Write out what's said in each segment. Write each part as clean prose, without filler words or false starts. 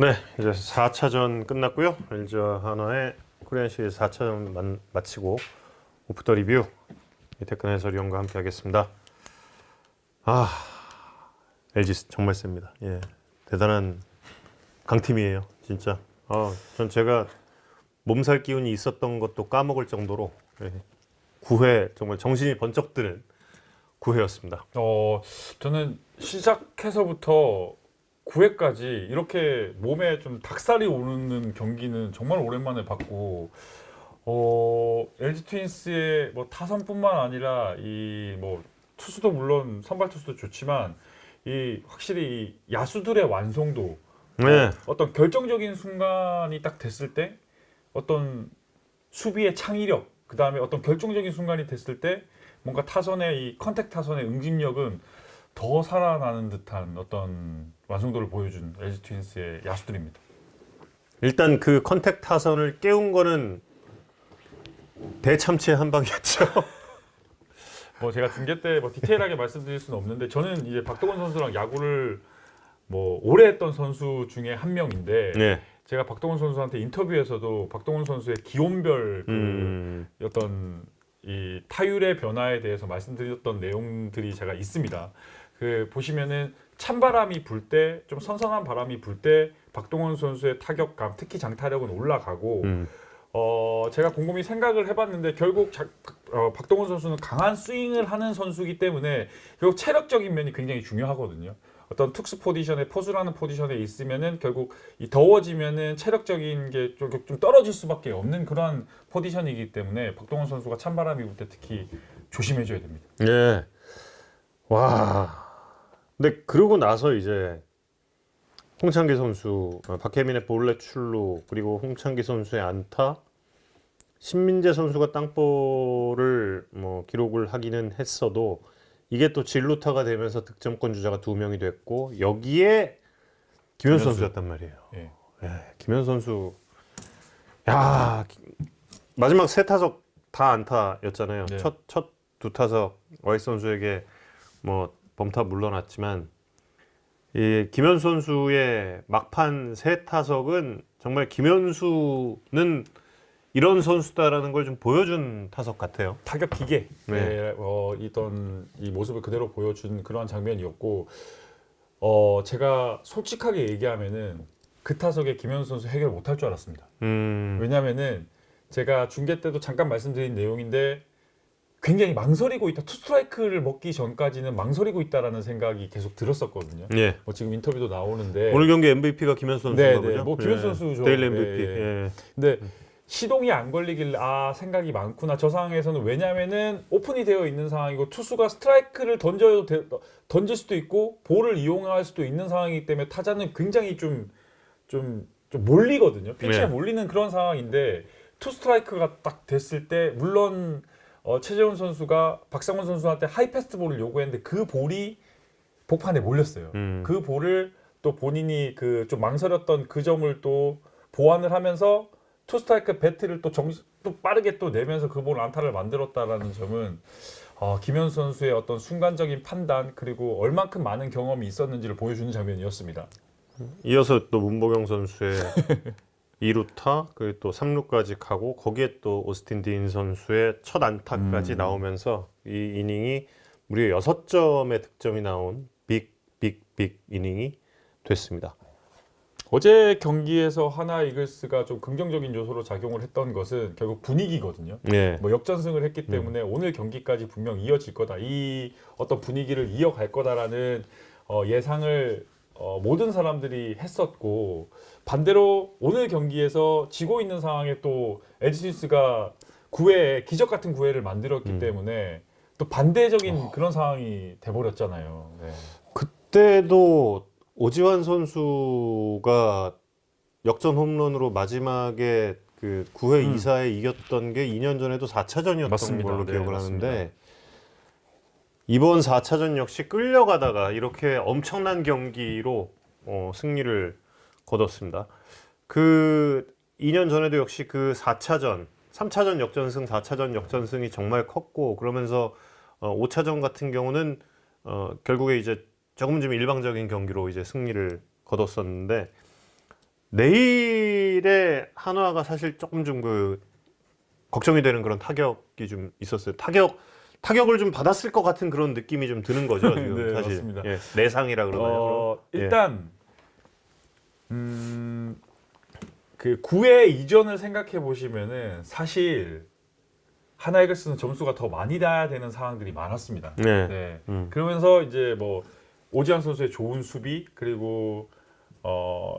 네, 이제 4차전 끝났고요. LG 한화의 코리안 시리즈 4차전 마치고 오프 더 리뷰 이태근 해설위원과 함께 하겠습니다. LG 정말 셉니다. 예, 대단한 강팀이에요, 진짜. 전 제가 몸살 기운이 있었던 것도 까먹을 정도로 9회 정말 정신이 번쩍 드는 9회였습니다. 저는 시작해서부터 9회까지 이렇게 몸에 좀 닭살이 오르는 경기는 정말 오랜만에 봤고, LG 트윈스의 뭐 타선뿐만 아니라 이 뭐 투수도 물론 선발 투수도 좋지만 이 확실히 이 야수들의 완성도, 네. 어떤 결정적인 순간이 딱 됐을 때 어떤 수비의 창의력, 그 다음에 어떤 결정적인 순간이 됐을 때 뭔가 타선의 이 컨택 타선의 응집력은 더 살아나는 듯한 어떤 완성도를 보여준 LG 트윈스의 야수들입니다. 일단 그 컨택 타선을 깨운 거는 대참치의 한 방이었죠. 뭐 제가 중계 때 뭐 디테일하게 말씀드릴 수는 없는데, 저는 이제 박동원 선수랑 야구를 뭐 오래 했던 선수 중에 한 명인데, 네. 제가 박동원 선수한테 인터뷰에서도 박동원 선수의 기온별 어떤 이 타율의 변화에 대해서 말씀드렸던 내용들이 제가 있습니다. 그 보시면은 찬바람이 불 때, 좀 선선한 바람이 불 때 박동원 선수의 타격감, 특히 장타력은 올라가고, 제가 곰곰이 생각을 해봤는데 결국 박동원 선수는 강한 스윙을 하는 선수이기 때문에 결국 체력적인 면이 굉장히 중요하거든요. 어떤 특수 포지션에, 포수라는 포지션에 있으면은 결국 이 더워지면은 체력적인 게 좀 떨어질 수밖에 없는 그런 포지션이기 때문에 박동원 선수가 찬바람이 불 때 특히 조심해줘야 됩니다. 예. 와. 근데 그러고 나서 이제 홍창기 선수, 박혜민의 볼넷 출루, 그리고 홍창기 선수의 안타, 신민재 선수가 땅볼을 뭐 기록을 하기는 했어도 이게 또 진루타가 되면서 득점권 주자가 2명이 됐고, 여기에 김현수 선수였단 말이에요. 예. 김현수 선수, 마지막 세 타석 다 안타였잖아요. 네. 첫 두 타석 와이스 선수에게 뭐 범타 물러났지만, 이 김현수 선수의 막판 세 타석은 정말 김현수는 이런 선수다라는 걸 좀 보여준 타석 같아요. 타격 기계, 네. 있던 이 모습을 그대로 보여준 그런 장면이었고, 제가 솔직하게 얘기하면은 그 타석에 김현수 선수 해결 못할 줄 알았습니다. 왜냐면은 제가 중계 때도 잠깐 말씀드린 내용인데, 굉장히 망설이고 있다. 투 스트라이크를 먹기 전까지는 망설이고 있다라는 생각이 계속 들었었거든요. 예. 뭐 지금 인터뷰도 나오는데, 오늘 경기 MVP가 김현수 선수인가 보죠? 뭐 김현수 선수죠. 데일 MVP. 예. 근데 시동이 안 걸리길래 생각이 많구나. 저 상황에서는, 왜냐면은 오픈이 되어 있는 상황이고 투수가 스트라이크를 던질 수도 있고 볼을 이용할 수도 있는 상황이기 때문에 타자는 굉장히 좀 몰리거든요. 피치에 몰리는 그런 상황인데, 투 스트라이크가 딱 됐을 때 물론 최재훈 선수가 박상원 선수한테 하이 패스트볼을 요구했는데 그 볼이 복판에 몰렸어요. 그 볼을 또 본인이 그 좀 망설였던 그 점을 또 보완을 하면서 투 스트라이크 배트를 또 빠르게 또 내면서 그 볼 안타를 만들었다라는 점은 김현수 선수의 어떤 순간적인 판단, 그리고 얼만큼 많은 경험이 있었는지를 보여주는 장면이었습니다. 이어서 또 문보경 선수의 2루타, 그리고 또 3루까지 가고, 거기에 또 오스틴 딘 선수의 첫 안타까지 나오면서 이 이닝이 무려 6점의 득점이 나온 빅 이닝이 됐습니다. 어제 경기에서 하나 이글스가 좀 긍정적인 요소로 작용을 했던 것은 결국 분위기거든요. 예. 뭐 역전승을 했기 때문에 오늘 경기까지 분명 이어질 거다. 이 어떤 분위기를 이어갈 거다라는 예상을 모든 사람들이 했었고, 반대로 오늘 경기에서 지고 있는 상황에 또 LG 트윈스가 9회에 기적 같은 9회를 만들었기 때문에 또 반대적인 그런 상황이 돼버렸잖아요. 네. 그때도 오지환 선수가 역전 홈런으로 마지막에 그 9회 2사에 이겼던 게 2년 전에도 4차전이었던 맞습니다. 걸로 네, 기억을 맞습니다. 하는데, 이번 4차전 역시 끌려가다가 이렇게 엄청난 경기로 승리를 거뒀습니다. 그 2년 전에도 역시 그 4차전, 3차전 역전승, 4차전 역전승이 정말 컸고, 그러면서 5차전 같은 경우는 결국에 이제 조금 좀 일방적인 경기로 이제 승리를 거뒀었는데, 내일의 한화가 사실 조금 좀 그 걱정이 되는 그런 타격이 좀 있었어요. 타격을 좀 받았을 것 같은 그런 느낌이 좀 드는 거죠. 지금 네, 사실. 맞습니다. 예, 내상이라 그러나요? 일단 그 9회 이전을 생각해 보시면은 사실 하나이글스는 점수가 더 많이 나야 되는 상황들이 많았습니다. 네. 네. 음. 그러면서 이제 뭐 오지환 선수의 좋은 수비 그리고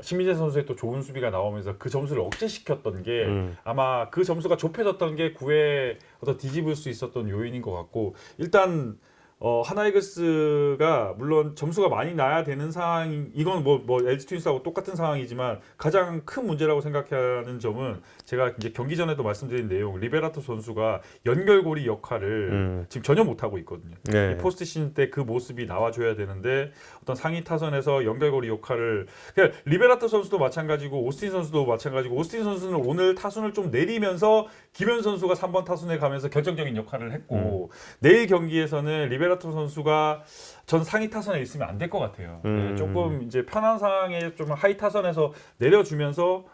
신민재 선수의 또 좋은 수비가 나오면서 그 점수를 억제시켰던 게 아마 그 점수가 좁혀졌던 게 9회 어떤 뒤집을 수 있었던 요인인 것 같고 일단 하나이글스가 물론 점수가 많이 나야 되는 상황 이건 뭐 LG 트윈스하고 똑같은 상황이지만 가장 큰 문제라고 생각하는 점은 제가 이제 경기 전에도 말씀드린 내용 리베라토 선수가 연결고리 역할을 지금 전혀 못 하고 있거든요. 네. 이 포스트 시즌 때 그 모습이 나와줘야 되는데 어떤 상위 타선에서 연결고리 역할을 그러니까 리베라토 선수도 마찬가지고 오스틴 선수도 마찬가지고 오스틴 선수는 오늘 타순을 좀 내리면서 김현 선수가 3번 타순에 가면서 결정적인 역할을 했고 내일 경기에서는 리베라토 선수가 전 상위 타선에 있으면 안 될 것 같아요. 네, 조금 이제 편한 상황에 좀 하이 타선에서 내려주면서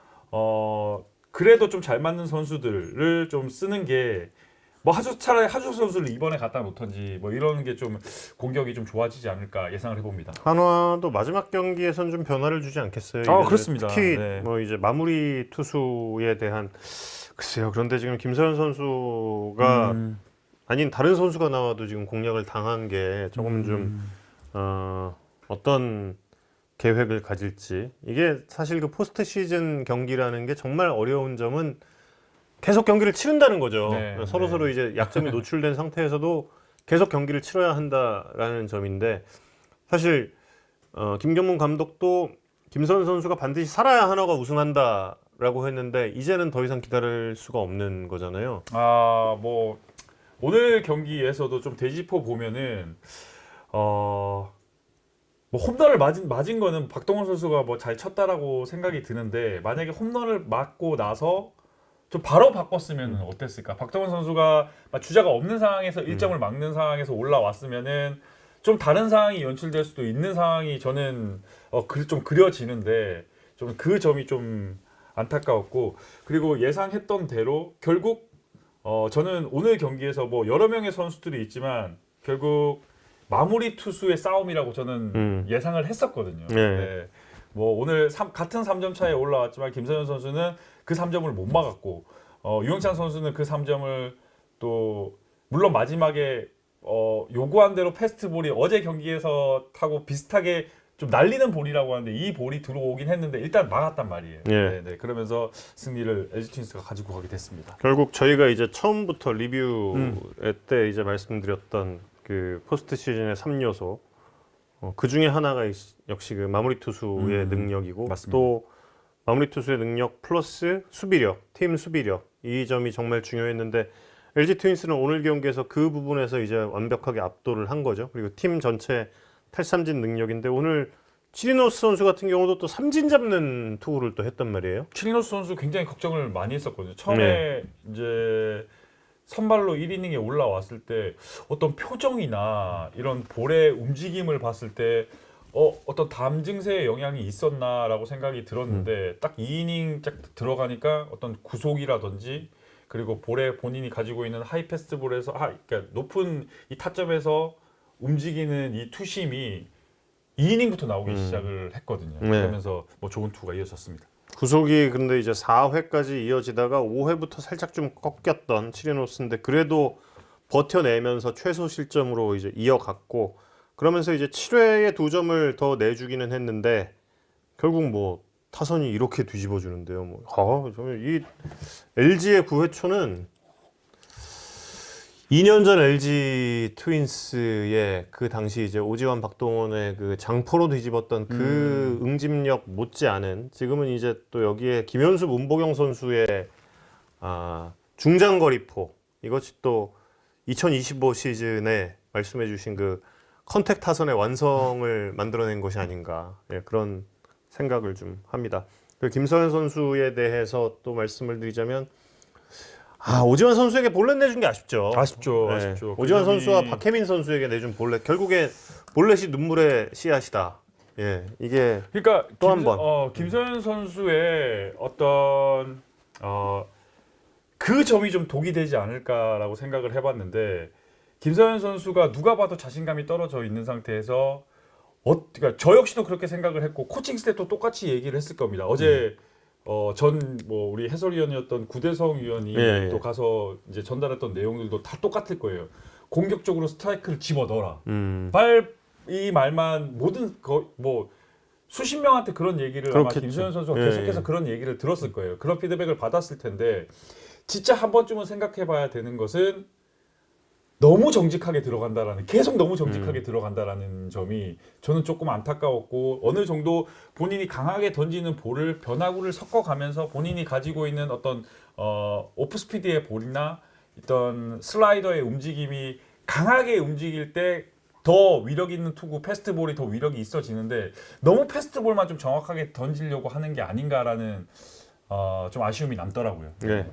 그래도 좀 잘 맞는 선수들을 좀 쓰는 게 뭐 차라리 하주 선수를 이번에 갖다 놓던지 뭐 이런 게 좀 공격이 좀 좋아지지 않을까 예상을 해봅니다. 한화도 마지막 경기에선 좀 변화를 주지 않겠어요? 그렇습니다. 특히 네. 뭐 이제 마무리 투수에 대한 글쎄요. 그런데 지금 김서현 선수가 아닌 다른 선수가 나와도 지금 공략을 당한 게 조금 좀 어떤 계획을 가질지 이게 사실 그 포스트 시즌 경기라는 게 정말 어려운 점은 계속 경기를 치른다는 거죠. 네, 서로 이제 약점이 노출된 상태에서도 계속 경기를 치러야 한다라는 점인데 사실 김경문 감독도 김선 선수가 반드시 살아야 한화가 우승한다라고 했는데 이제는 더 이상 기다릴 수가 없는 거잖아요. 뭐 오늘 경기에서도 좀 되짚어 보면은 뭐 홈런을 맞은 거는 박동원 선수가 뭐 잘 쳤다라고 생각이 드는데 만약에 홈런을 맞고 나서 좀 바로 바꿨으면 어땠을까? 박동원 선수가 주자가 없는 상황에서 1점을 막는 상황에서 올라왔으면은 좀 다른 상황이 연출될 수도 있는 상황이 저는 좀 그려지는데 좀 그 점이 좀 안타까웠고 그리고 예상했던 대로 결국 저는 오늘 경기에서 뭐 여러 명의 선수들이 있지만 결국 마무리 투수의 싸움이라고 저는 예상을 했었거든요. 네. 뭐 오늘 같은 3점 차에 올라왔지만 김선현 선수는 그 3점을 못 막았고 유영찬 선수는 그 3점을 또 물론 마지막에 요구한 대로 패스트볼이 어제 경기에서 타고 비슷하게 좀 날리는 볼이라고 하는데 이 볼이 들어오긴 했는데 일단 막았단 말이에요. 예. 네, 그러면서 승리를 LG 트윈스가 가지고 가게 됐습니다. 결국 저희가 이제 처음부터 리뷰 때 이제 말씀드렸던 그 포스트 시즌의 3요소 그 중에 하나가 역시 그 마무리 투수의 능력이고 맞습니다. 또 마무리 투수의 능력 플러스 수비력, 팀 수비력 이 점이 정말 중요했는데 LG 트윈스는 오늘 경기에서 그 부분에서 이제 완벽하게 압도를 한 거죠. 그리고 팀 전체 탈삼진 능력인데 오늘 치리노스 선수 같은 경우도 또 삼진 잡는 투구를 또 했단 말이에요. 치리노스 선수 굉장히 걱정을 많이 했었거든요. 처음에 이제 선발로 1이닝에 올라왔을 때 어떤 표정이나 이런 볼의 움직임을 봤을 때 어떤 담 증세에 영향이 있었나라고 생각이 들었는데 딱 2이닝 딱 들어가니까 어떤 구속이라든지 그리고 볼에 본인이 가지고 있는 하이 패스트볼에서 그러니까 높은 이 타점에서 움직이는 이 투심이 2이닝부터 나오기 시작을 했거든요. 그러면서 뭐 좋은 투가 이어졌습니다. 구속이 근데 이제 4회까지 이어지다가 5회부터 살짝 좀 꺾였던 치리노스인데 그래도 버텨내면서 최소 실점으로 이제 이어갔고 그러면서 이제 7회에 2점을 더 내주기는 했는데 결국 뭐 타선이 이렇게 뒤집어 주는데요. 정말 이 LG의 9회 초는 2년 전 LG 트윈스의 그 당시 이제 오지환 박동원의 그 장포로 뒤집었던 그 응집력 못지않은 지금은 이제 또 여기에 김현수 문보경 선수의 중장거리포 이것이 또 2025 시즌에 말씀해주신 그 컨택 타선의 완성을 만들어낸 것이 아닌가 그런 생각을 좀 합니다. 그 김서현 선수에 대해서 또 말씀을 드리자면 오지환 선수에게 볼넷 내준 게 아쉽죠. 아쉽죠. 오지환 선수와 박혜민 선수에게 내준 볼넷 결국에 볼넷이 눈물의 씨앗이다 예, 이게 그러니까 또 한 번. 김서현 선수의 어떤 그 점이 좀 독이 되지 않을까라고 생각을 해봤는데 김서현 선수가 누가 봐도 자신감이 떨어져 있는 상태에서 그러니까 저 역시도 그렇게 생각을 했고 코칭 스태프도 똑같이 얘기를 했을 겁니다. 어제 전 뭐 우리 해설위원이었던 구대성 위원이 예, 또 예. 가서 이제 전달했던 내용들도 다 똑같을 거예요. 공격적으로 스트라이크를 집어 넣어라. 이 말만 모든 뭐 수십 명한테 그런 얘기를 아마 그렇겠죠. 김소연 선수가 예, 계속해서 예. 그런 얘기를 들었을 거예요. 그런 피드백을 받았을 텐데 진짜 한 번쯤은 생각해봐야 되는 것은 너무 정직하게 들어간다라는 계속 너무 정직하게 들어간다라는 점이 저는 조금 안타까웠고 어느 정도 본인이 강하게 던지는 볼을 변화구를 섞어가면서 본인이 가지고 있는 어떤 오프 스피드의 볼이나 어떤 슬라이더의 움직임이 강하게 움직일 때 더 위력 있는 투구 패스트볼이 더 위력이 있어지는데 너무 패스트볼만 좀 정확하게 던지려고 하는 게 아닌가라는 좀 아쉬움이 남더라고요. 네.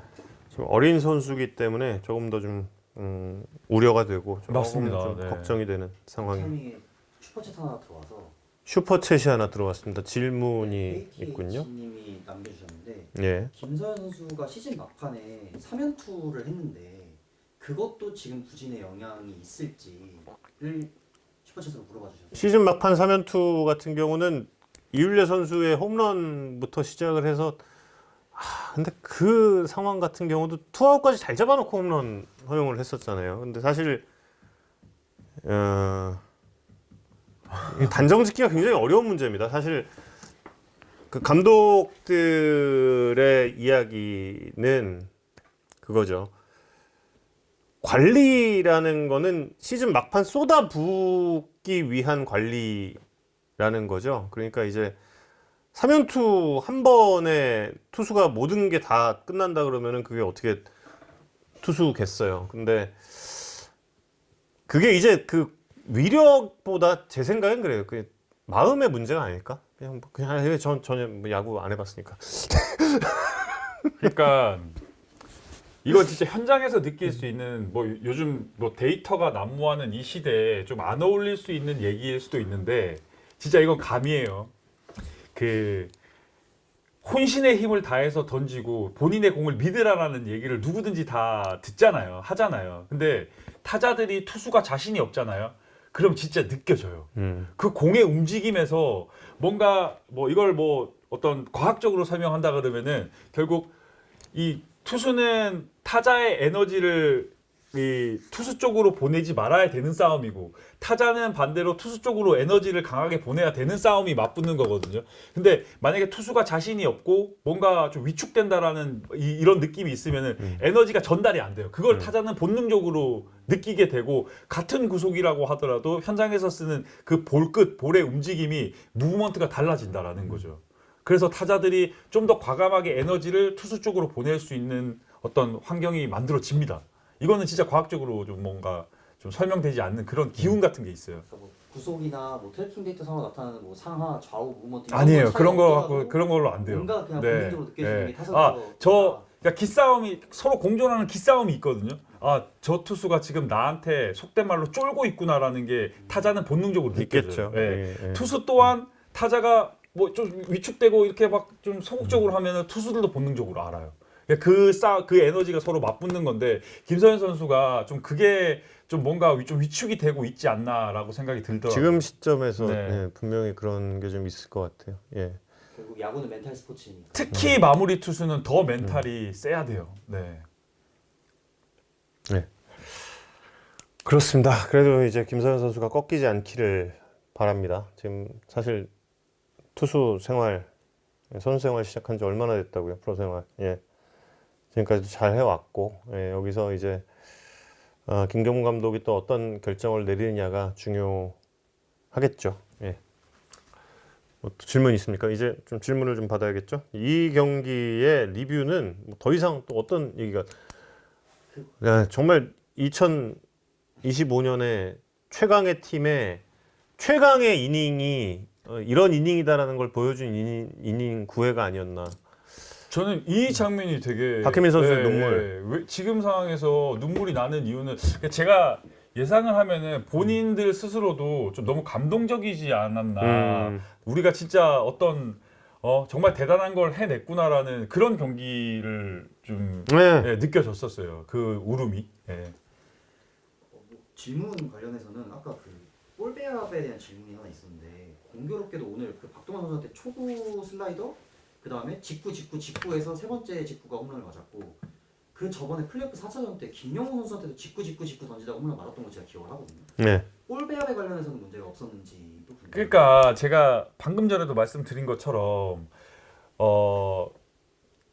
좀 어린 선수기 때문에 조금 더 좀 우려가 되고 조금 맞습니다. 좀 네. 걱정이 되는 상황이. 타이밍에 슈퍼챗 하나 들어와서 슈퍼챗이 하나 들어왔습니다. 질문이 있군요. 님이 남겨주셨는데 예. 김서현 선수가 시즌 막판에 3연투를 했는데 그것도 지금 부진에 영향이 있을지를 슈퍼챗으로 물어봐 주셨어요. 시즌 막판 3연투 같은 경우는 이윤래 선수의 홈런부터 시작을 해서 근데 그 상황 같은 경우도 투아웃까지 잘 잡아놓고 홈런 허용을 했었잖아요. 근데 사실 단정 짓기가 굉장히 어려운 문제입니다. 사실 그 감독들의 이야기는 그거죠. 관리라는 거는 시즌 막판 쏟아붓기 위한 관리라는 거죠. 그러니까 이제 3연투 한 번에 투수가 모든 게 다 끝난다 그러면은 그게 어떻게 투수겠어요. 근데 그게 이제 그 위력보다 제 생각엔 그래요. 그 마음의 문제가 아닐까? 그냥 전혀 뭐 야구 안 해봤으니까. 그러니까 이거 진짜 현장에서 느낄 수 있는 뭐 요즘 뭐 데이터가 난무하는 이 시대에 좀 안 어울릴 수 있는 얘기일 수도 있는데 진짜 이건 감이에요. 그 혼신의 힘을 다해서 던지고 본인의 공을 믿으라라는 얘기를 누구든지 다 듣잖아요. 하잖아요. 근데 타자들이 투수가 자신이 없잖아요. 그럼 진짜 느껴져요. 그 공의 움직임에서 뭔가 뭐 이걸 뭐 어떤 과학적으로 설명한다 그러면은 결국 이 투수는 타자의 에너지를 이 투수 쪽으로 보내지 말아야 되는 싸움이고 타자는 반대로 투수 쪽으로 에너지를 강하게 보내야 되는 싸움이 맞붙는 거거든요. 근데 만약에 투수가 자신이 없고 뭔가 좀 위축된다라는 이런 느낌이 있으면은 에너지가 전달이 안 돼요. 그걸 타자는 본능적으로 느끼게 되고 같은 구속이라고 하더라도 현장에서 쓰는 그 볼끝, 볼의 움직임이 무브먼트가 달라진다라는 거죠. 그래서 타자들이 좀 더 과감하게 에너지를 투수 쪽으로 보낼 수 있는 어떤 환경이 만들어집니다. 이거는 진짜 과학적으로 좀 뭔가 좀 설명되지 않는 그런 기운 같은 게 있어요. 그러니까 뭐 구속이나 뭐 트래킹 데이터 상으로 나타나는 뭐 상하, 좌우 무브먼트 아니에요. 그런 걸로 안 돼요. 뭔가 그냥 네. 본능적으로 느껴지는 네. 게 타자에서 그러니까 기싸움이 서로 공존하는 기싸움이 있거든요. 저 투수가 지금 나한테 속된 말로 쫄고 있구나라는 게 타자는 본능적으로 느껴져요. 있겠죠. 네. 예, 예. 투수 또한 타자가 뭐 좀 위축되고 이렇게 막 좀 소극적으로 하면은 투수들도 본능적으로 알아요. 그러니까 그 에너지가 서로 맞붙는 건데 김서현 선수가 좀 그게 좀 뭔가 좀 위축이 되고 있지 않나라고 생각이 들더라고요. 지금 시점에서 네. 예, 분명히 그런 게 좀 있을 것 같아요. 예. 결국 야구는 멘탈 스포츠니까. 특히 마무리 투수는 더 멘탈이 세야 돼요. 네. 네. 그렇습니다. 그래도 이제 김서현 선수가 꺾이지 않기를 바랍니다. 지금 사실 투수 생활, 선수 생활 시작한 지 얼마나 됐다고요? 프로 생활. 예. 지금까지도 잘 해왔고, 예, 여기서 이제 김경문 감독이 또 어떤 결정을 내리느냐가 중요하겠죠. 예. 뭐 또 질문 있습니까? 이제 좀 질문을 좀 받아야겠죠. 이 경기의 리뷰는 뭐 더 이상 또 어떤 얘기가 정말 2025년에 최강의 팀의 최강의 이닝이 이런 이닝이다라는 걸 보여준 이닝 9회가 아니었나. 저는 이 장면이 되게 박혜민 선수의 눈물. 왜 지금 상황에서 눈물이 나는 이유는 제가 예상을 하면은 본인들 스스로도 좀 너무 감동적이지 않았나. 우리가 진짜 어떤 정말 대단한 걸 해냈구나라는 그런 경기를 좀 네. 예, 느껴졌었어요. 그 울음이. 예. 뭐 질문 관련해서는 아까 그 볼배합에 대한 질문이 하나 있었는데 공교롭게도 오늘 그 박동원 선수한테 초구 슬라이더 그 다음에 직구에서 세 번째 직구가 홈런을 맞았고 그 저번에 플레이오프 4차전 때 김영호 선수한테도 직구 던지다가 홈런 맞았던 거 제가 기억을 하거든요. 네. 볼배합에 관련해서는 문제가 없었는지도 궁금해요. 그러니까 제가 방금 전에도 말씀드린 것처럼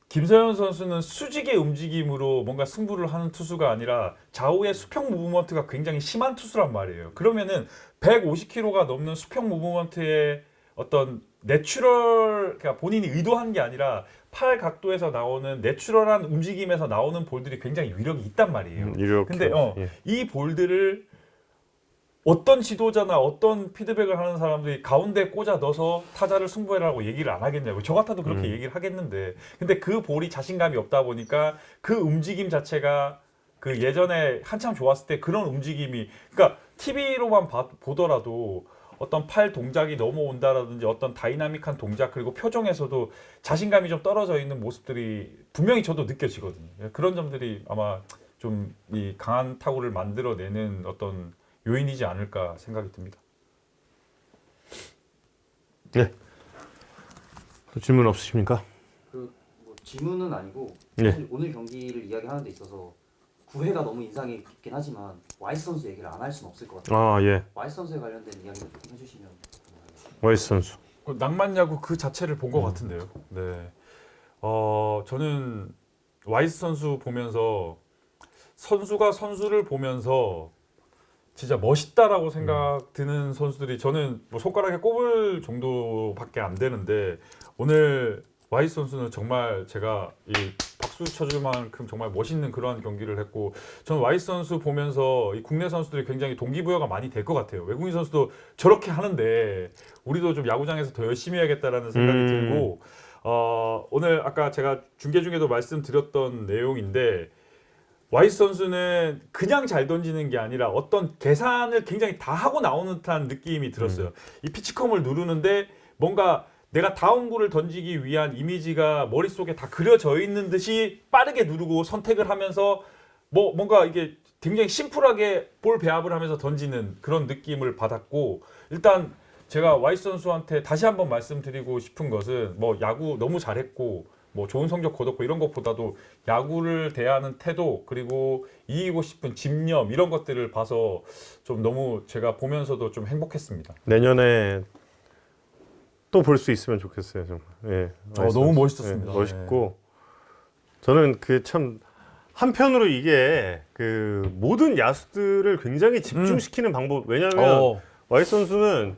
김서현 선수는 수직의 움직임으로 뭔가 승부를 하는 투수가 아니라 좌우의 수평 무브먼트가 굉장히 심한 투수란 말이에요. 그러면은 150km가 넘는 수평 무브먼트의 어떤 내추럴, 그러니까 본인이 의도한 게 아니라 팔 각도에서 나오는 내추럴한 움직임에서 나오는 볼들이 굉장히 위력이 있단 말이에요. 이렇게. 근데 예. 이 볼들을 어떤 지도자나 어떤 피드백을 하는 사람들이 가운데 꽂아 넣어서 타자를 승부해라고 얘기를 안 하겠냐고. 저 같아도 그렇게 얘기를 하겠는데, 근데 그 볼이 자신감이 없다 보니까 그 움직임 자체가 그 예전에 한참 좋았을 때 그런 움직임이, 그러니까 TV로만 보더라도 어떤 팔 동작이 넘어온다라든지 어떤 다이나믹한 동작 그리고 표정에서도 자신감이 좀 떨어져 있는 모습들이 분명히 저도 느껴지거든요. 그런 점들이 아마 좀 이 강한 타구를 만들어내는 어떤 요인이지 않을까 생각이 듭니다. 네. 또 질문 없으십니까? 뭐 질문은 아니고 네. 사실 오늘 경기를 이야기하는 데 있어서 9회가 너무 인상이 깊긴 하지만 와이스 선수 얘기를 안 할 수는 없을 것 같아요. 아 예. 와이스 선수에 관련된 이야기를 좀 해주시면 감사하겠습니다. 와이스 선수. 낭만 야구 그 자체를 본 것 같은데요. 네. 저는 와이스 선수 보면서 선수가 선수를 보면서 진짜 멋있다라고 생각 드는 선수들이 저는 뭐 손가락에 꼽을 정도밖에 안 되는데 오늘 와이스 선수는 정말 제가 이 박수 쳐줄 만큼 정말 멋있는 그러한 경기를 했고 저는 와이스 선수 보면서 이 국내 선수들이 굉장히 동기부여가 많이 될 것 같아요. 외국인 선수도 저렇게 하는데 우리도 좀 야구장에서 더 열심히 해야겠다라는 생각이 들고 오늘 아까 제가 중계 중에도 말씀드렸던 내용인데 와이스 선수는 그냥 잘 던지는 게 아니라 어떤 계산을 굉장히 다 하고 나오는 듯한 느낌이 들었어요. 이 피치컴을 누르는데 뭔가 내가 다음 구를 던지기 위한 이미지가 머릿속에 다 그려져 있는 듯이 빠르게 누르고 선택을 하면서 뭔가 이게 굉장히 심플하게 볼 배합을 하면서 던지는 그런 느낌을 받았고 일단 제가 와이스 선수한테 다시 한번 말씀드리고 싶은 것은 뭐 야구 너무 잘했고 뭐 좋은 성적 거뒀고 이런 것보다도 야구를 대하는 태도 그리고 이기고 싶은 집념 이런 것들을 봐서 좀 너무 제가 보면서도 좀 행복했습니다. 내년에 또 볼 수 있으면 좋겠어요 정말. 예. 와이스 너무 선수. 멋있었습니다. 예, 멋있고 저는 그 참 한편으로 이게 그 모든 야수들을 굉장히 집중시키는 방법. 왜냐하면 와이스 선수는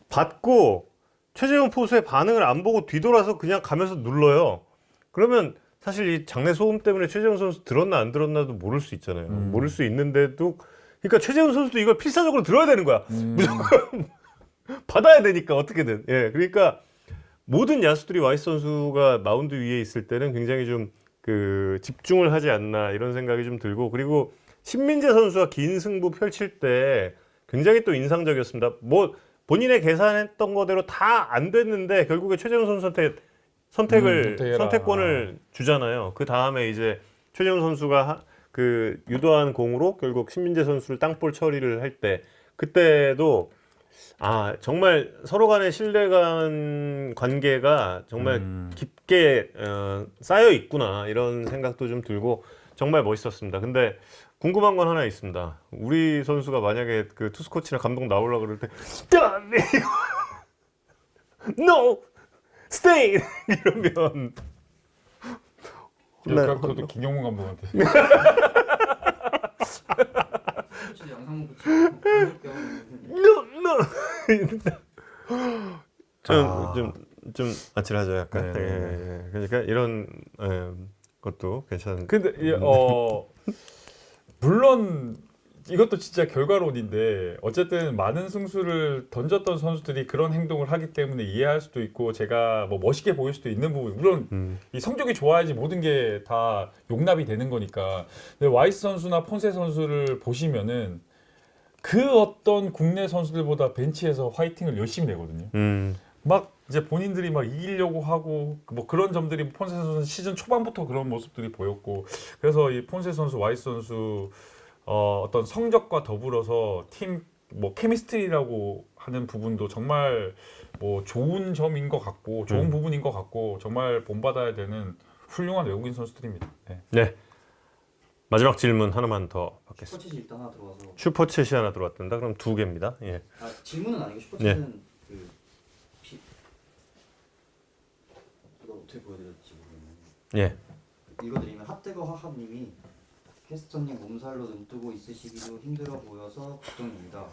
받고 최재훈 포수의 반응을 안 보고 뒤돌아서 그냥 가면서 눌러요. 그러면 사실 이 장내 소음 때문에 최재훈 선수 들었나 안 들었나도 모를 수 있잖아요. 모를 수 있는데도 그러니까 최재훈 선수도 이걸 필사적으로 들어야 되는 거야. 무조건 받아야 되니까 어떻게든. 예, 그러니까 모든 야수들이 와이스 선수가 마운드 위에 있을 때는 굉장히 좀 그 집중을 하지 않나 이런 생각이 좀 들고 그리고 신민재 선수가 긴 승부 펼칠 때 굉장히 또 인상적이었습니다. 뭐 본인의 계산했던 거대로 다 안 됐는데 결국에 최재훈 선수한테 선택권을 주잖아요. 그 다음에 이제 최재훈 선수가 그 유도한 공으로 결국 신민재 선수를 땅볼 처리를 할 때 그때도 정말 서로 간의 신뢰간 관계가 정말 깊게 쌓여 있구나 이런 생각도 좀 들고 정말 멋있었습니다. 근데 궁금한 건 하나 있습니다. 우리 선수가 만약에 그 투수 코치나 감독 나오려고 그럴 때 No! Stay! 이러면 그것도 김경문 감독한테. 코치 양상문 코치 좀 아찔하죠 약간. 네. 예. 그러니까 이런 것도 괜찮은. 근데 물론 이것도 진짜 결과론인데 어쨌든 많은 승수를 던졌던 선수들이 그런 행동을 하기 때문에 이해할 수도 있고 제가 뭐 멋있게 보일 수도 있는 부분 물론 이 성적이 좋아야지 모든 게 다 용납이 되는 거니까 근데 와이스 선수나 폰세 선수를 보시면은 그 어떤 국내 선수들보다 벤치에서 화이팅을 열심히 내거든요. 막 이제 본인들이 막 이기려고 하고 뭐 그런 점들이 폰세 선수 시즌 초반부터 그런 모습들이 보였고 그래서 이 폰세 선수, 와이스 선수 어떤 성적과 더불어서 팀 뭐 케미스트리라고 하는 부분도 정말 뭐 좋은 점인 것 같고 좋은 부분인 것 같고 정말 본받아야 되는 훌륭한 외국인 선수들입니다. 네. 네. 마지막 질문 하나만 더 받겠습니다. 슈퍼챗이 일단 하나 들어와서 슈퍼챗이 하나 들어왔단다. 그럼 2개입니다. 예. 질문은 아니고 슈퍼챗은 네. 그 혹시 이거 어떻게 보여드릴지 모르겠는데 예. 읽어드리면 핫뜨거 하하님이 캐스터님 몸살로 눈뜨고 있으시기도 힘들어 보여서 걱정입니다.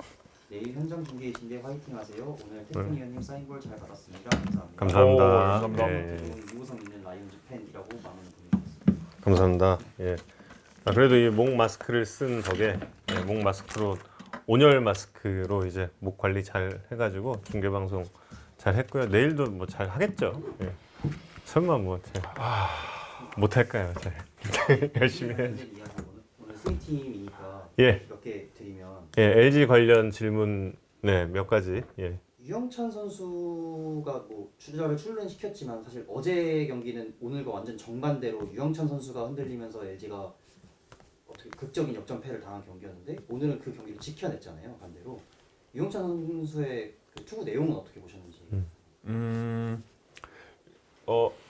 내일 현장 중계이신데 화이팅 하세요. 오늘 태풍이원님 사인볼 잘 받았습니다. 감사합니다. 감사합니다. 감사합니다. 예. 유호성 있는 라이온즈 팬이라고 마음을 보내주셨습니다. 감사합니다. 예. 그래도 이 목 마스크를 쓴 덕에 목 마스크로 온열 마스크로 이제 목 관리 잘 해가지고 중계 방송 잘 했고요. 내일도 뭐 잘 하겠죠. 예. 설마 뭐 못할까요? 잘 열심히 해야지. 오늘 승팀이니까 예. 몇 개 드리면 예, LG 관련 질문 몇 가지. 예. 유영찬 선수가 뭐 주자를 출루시켰지만 사실 어제 경기는 오늘과 완전 정반대로 유영찬 선수가 흔들리면서 LG가 어떻게 극적인 역전패를 당한 경기였는데 오늘은 그 경기를 지켜냈잖아요. 반대로 유영찬 선수의 그 투구 내용은 어떻게 보셨는지.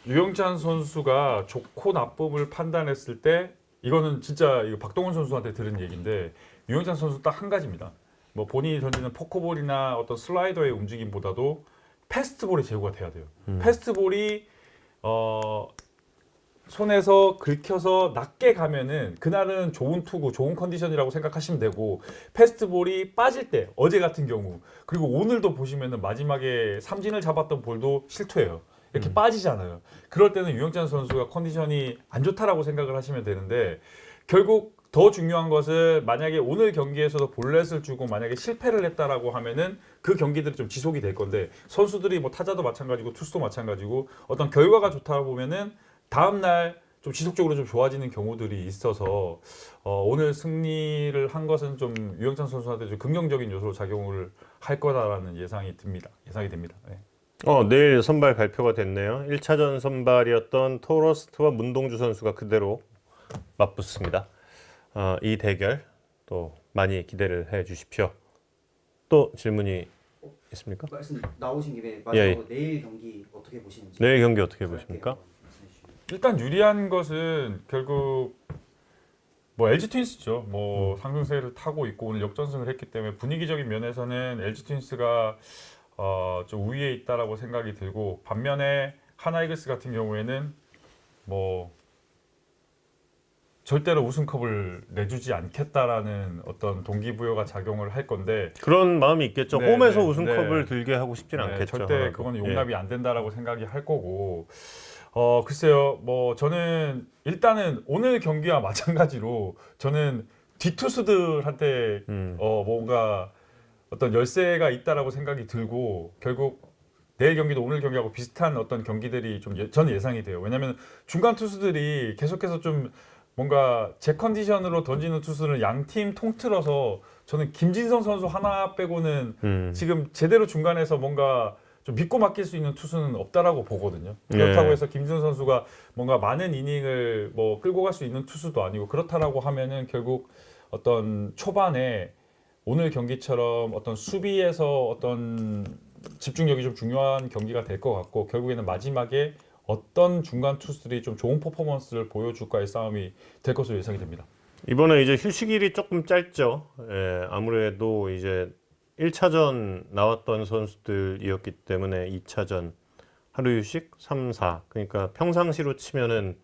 유영찬 선수가 좋고 나쁨을 판단했을 때 이거는 진짜 이거 박동원 선수한테 들은 얘기인데 유영찬 선수 딱 한 가지입니다. 뭐 본인이 던지는 포크볼이나 어떤 슬라이더의 움직임보다도 패스트볼에 제고가 돼야 돼요. 패스트볼이 손에서 긁혀서 낮게 가면은 그날은 좋은 투구, 좋은 컨디션이라고 생각하시면 되고 패스트볼이 빠질 때 어제 같은 경우 그리고 오늘도 보시면은 마지막에 삼진을 잡았던 볼도 실투예요. 이렇게 빠지잖아요. 그럴 때는 유영찬 선수가 컨디션이 안 좋다라고 생각을 하시면 되는데 결국 더 중요한 것은 만약에 오늘 경기에서도 볼넷을 주고 만약에 실패를 했다라고 하면은 그 경기들이 좀 지속이 될 건데 선수들이 뭐 타자도 마찬가지고 투수도 마찬가지고 어떤 결과가 좋다 보면은 다음 날 좀 지속적으로 좀 좋아지는 경우들이 있어서 오늘 승리를 한 것은 좀 유영찬 선수한테 좀 긍정적인 요소로 작용을 할 거다라는 예상이 됩니다. 네. 내일 선발 발표가 됐네요. 1차전 선발이었던 토러스트와 문동주 선수가 그대로 맞붙습니다. 이 대결 또 많이 기대를 해 주십시오. 또 질문이 있습니까? 말씀 나오신 김에 마지막으로 예. 내일 경기 어떻게 보시는지. 내일 경기 어떻게 보십니까? 말씀해 주시면. 일단 유리한 것은 결국 뭐 LG 트윈스죠. 뭐 상승세를 타고 있고 오늘 역전승을 했기 때문에 분위기적인 면에서는 LG 트윈스가 좀 우위에 있다라고 생각이 들고 반면에 하나이글스 같은 경우에는 뭐 절대로 우승컵을 내주지 않겠다라는 어떤 동기부여가 작용을 할 건데 그런 마음이 있겠죠. 네, 홈에서 네, 우승컵을 네. 들게 하고 싶진 네, 않겠죠. 절대 하나도. 그건 예. 용납이 안 된다라고 생각이 할 거고 글쎄요 뭐 저는 일단은 오늘 경기와 마찬가지로 저는 뒷투수들한테 뭔가 어떤 열세가 있다라고 생각이 들고 결국 내일 경기도 오늘 경기하고 비슷한 어떤 경기들이 좀 저는 예상이 돼요. 왜냐하면 중간 투수들이 계속해서 좀 뭔가 제 컨디션으로 던지는 투수를 양팀 통틀어서 저는 김진성 선수 하나 빼고는 지금 제대로 중간에서 뭔가 좀 믿고 맡길 수 있는 투수는 없다라고 보거든요. 그렇다고 해서 김진성 선수가 뭔가 많은 이닝을 뭐 끌고 갈 수 있는 투수도 아니고 그렇다라고 하면은 결국 어떤 초반에 오늘 경기처럼 어떤 수비에서 어떤 집중력이 좀 중요한 경기가 될 것 같고 결국에는 마지막에 어떤 중간 투수들이 좀 좋은 퍼포먼스를 보여줄까의 싸움이 될 것으로 예상이 됩니다. 이번에 이제 휴식일이 조금 짧죠. 예, 아무래도 이제 1차전 나왔던 선수들이었기 때문에 2차전 하루 휴식 3, 4. 그러니까 평상시로 치면은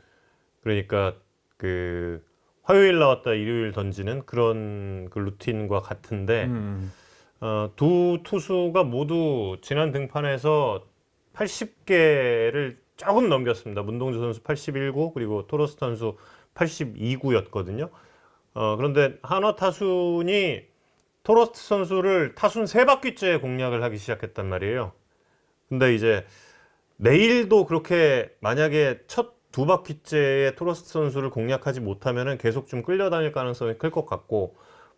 그러니까 그 화요일 나왔다 일요일 던지는 그런 그 루틴과 같은데 두 투수가 모두 지난 등판에서 80개를 조금 넘겼습니다. 문동주 선수 81구 그리고 토러스 선수 82구였거든요. 그런데 한화 타순이 토러스 선수를 타순 3바퀴째 공략을 하기 시작했단 말이에요. 근데 이제 내일도 그렇게 만약에 첫 2바퀴째에 토러스 선수를 공략하지 못하면은 계속 좀 끌려다닐 가능성이 클 것 같고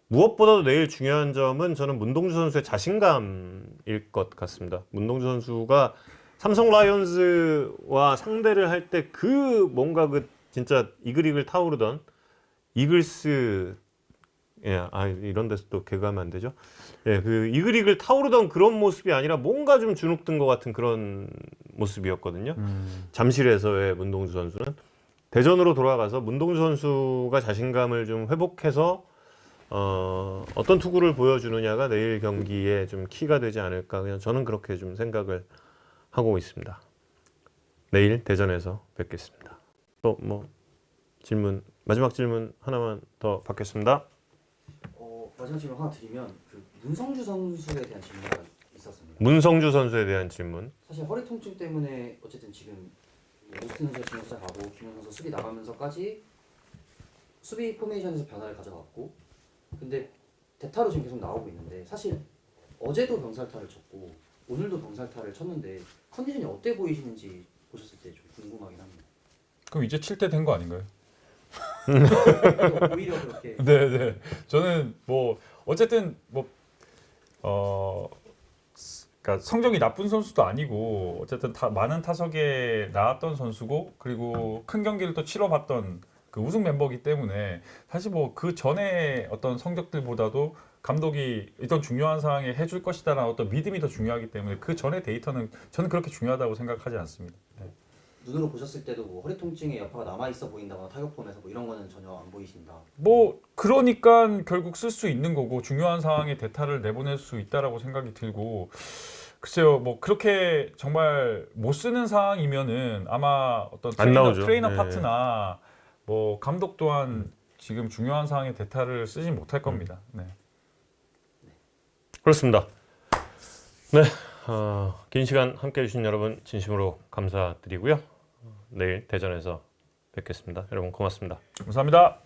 무엇보다도 내일 중요한 점은 저는 문동주 선수의 자신감일 것 같습니다. 문동주 선수가 삼성 라이온즈와 상대를 할 때 그 뭔가 그 진짜 이글이글 타오르던 이글스 이런 데서 또 개그하면 안 되죠. 예, 그 이글이글 타오르던 그런 모습이 아니라 뭔가 좀 주눅든 것 같은 그런 모습이었거든요. 잠실에서의 문동주 선수는 대전으로 돌아가서 문동주 선수가 자신감을 좀 회복해서 어떤 투구를 보여주느냐가 내일 경기에 좀 키가 되지 않을까 그냥 저는 그렇게 좀 생각을 하고 있습니다. 내일 대전에서 뵙겠습니다. 또 뭐 질문 마지막 질문 하나만 더 받겠습니다. 마지막 질문 하나 드리면 그 문성주 선수에 대한 질문이 있었습니다. 문성주 선수에 대한 질문. 사실 허리 통증 때문에 어쨌든 지금 오스틴 선수가 진행 시작하고 김현 선수 수비 나가면서까지 수비 포메이션에서 변화를 가져갔고 근데 대타로 지금 계속 나오고 있는데 사실 어제도 병살타를 쳤고 오늘도 병살타를 쳤는데 컨디션이 어때 보이시는지 보셨을 때 좀 궁금하긴 합니다. 그럼 이제 칠 때 된 거 아닌가요? 오히려 그렇게 네네. 저는 뭐 어쨌든 그러니까 성적이 나쁜 선수도 아니고 어쨌든 많은 타석에 나왔던 선수고 그리고 큰 경기를 또 치러봤던 그 우승 멤버이기 때문에 사실 뭐 그 전에 어떤 성적들보다도 감독이 이런 중요한 상황에 해줄 것이다라는 어떤 믿음이 더 중요하기 때문에 그 전의 데이터는 저는 그렇게 중요하다고 생각하지 않습니다. 네. 눈으로 보셨을 때도 뭐 허리 통증의 여파가 남아 있어 보인다거나 타격폼에서 뭐 이런 거는 전혀 안 보이신다. 뭐 그러니까 결국 쓸 수 있는 거고 중요한 상황에 대타를 내보낼 수 있다라고 생각이 들고 글쎄요 뭐 그렇게 정말 못 쓰는 상황이면은 아마 어떤 안 나오죠. 트레이너 네. 파트나 뭐 감독 또한 지금 중요한 상황에 대타를 쓰지 못할 겁니다. 네. 그렇습니다. 네, 긴 시간 함께 해주신 여러분 진심으로 감사드리고요. 내일 대전에서 뵙겠습니다. 여러분 고맙습니다. 감사합니다.